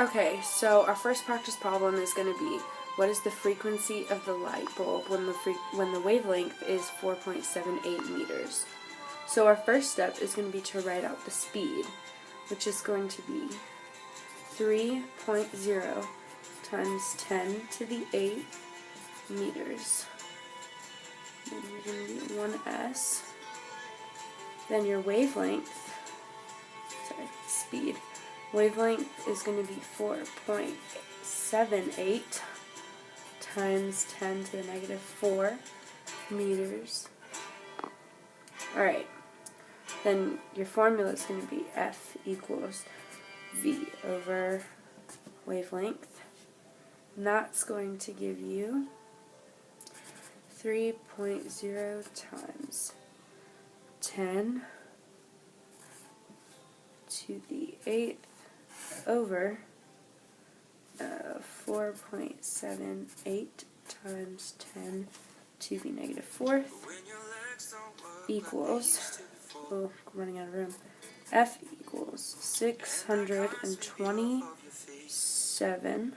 Okay, so our first practice problem is going to be, what is the frequency of the light bulb when the wavelength is 4.78 meters? So our first step is going to be to write out the speed, which is going to be 3.0 times 10 to the 8th meters. Then you're going to do 1s. Then your speed. Wavelength is going to be 4.78 times 10 to the negative 4 meters. Alright, then your formula is going to be F equals V over wavelength. And that's going to give you 3.0 times 10 to the 8th over 4.78 times 10 to the negative 4th equals, oh, I'm running out of room, F equals 627,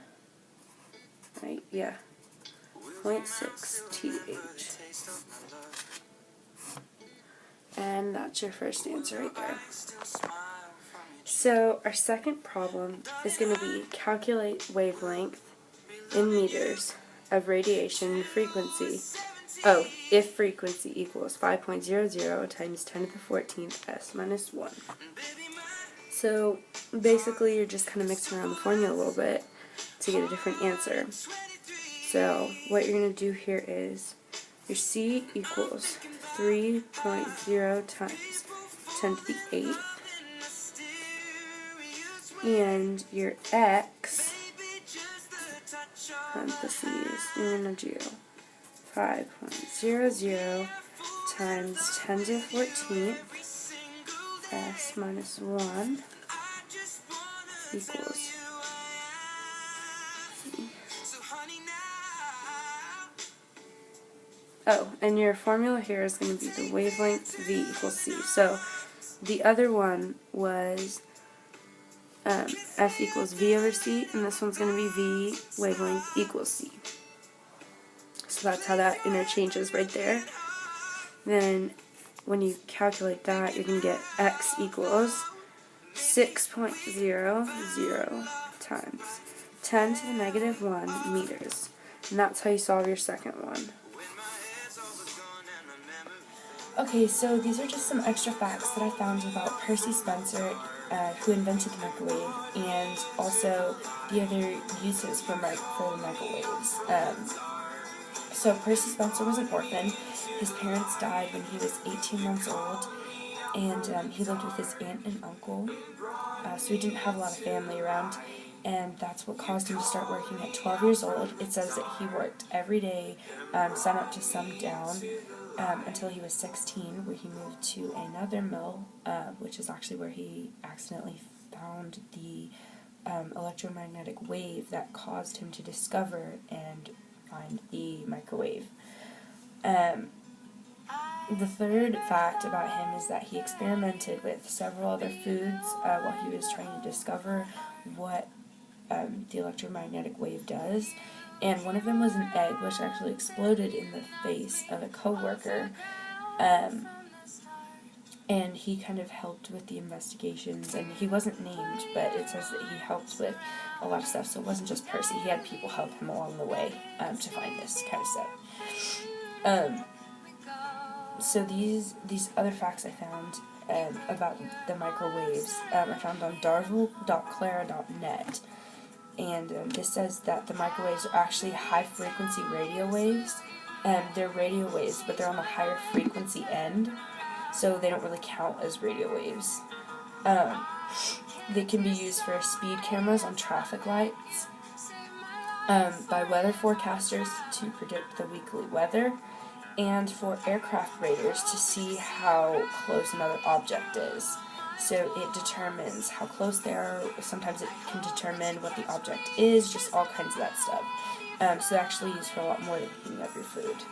right, yeah, 0.6 TH. And that's your first answer right there. So our second problem is going to be calculate wavelength in meters of radiation frequency. Oh, if frequency equals 5.00 times 10 to the 14th s minus 1. So basically you're just kind of mixing around the formula a little bit to get a different answer. So what you're going to do here is your C equals 3.0 times 10 to the 8th. And your X, parentheses, you're going to do 5.00 times 10 to the 14th s minus 1 equals and your formula here is going to be the wavelength V equals C. So the other one was F equals V over C, and this one's going to be V wavelength equals C. So that's how that interchanges right there. Then when you calculate that, you're going to get X equals 6.00 times 10 to the negative 1 meters. And that's how you solve your second one. Okay, so these are just some extra facts that I found about Percy Spencer, who invented the microwave, and also the other uses for the microwaves. So Percy Spencer was an orphan. His parents died when he was 18 months old, and he lived with his aunt and uncle, so he didn't have a lot of family around, and that's what caused him to start working at 12 years old. It says that he worked every day, sun up to sundown, until he was 16, where he moved to another mill, which is actually where he accidentally found the electromagnetic wave that caused him to discover and find the microwave. The third fact about him is that he experimented with several other foods while he was trying to discover what the electromagnetic wave does. And one of them was an egg, which actually exploded in the face of a coworker. And he kind of helped with the investigations, and he wasn't named, but it says that he helped with a lot of stuff. So it wasn't just Percy; he had people help him along the way to find this kind of stuff. So these other facts I found about the microwaves, I found on darvel.clara.net. And this says that the microwaves are actually high-frequency radio waves. They're radio waves, but they're on the higher frequency end, so they don't really count as radio waves. They can be used for speed cameras on traffic lights, by weather forecasters to predict the weekly weather, and for aircraft radars to see how close another object is. So it determines how close they are. Sometimes it can determine what the object is, just all kinds of that stuff. So they're actually used for a lot more than heating up your food.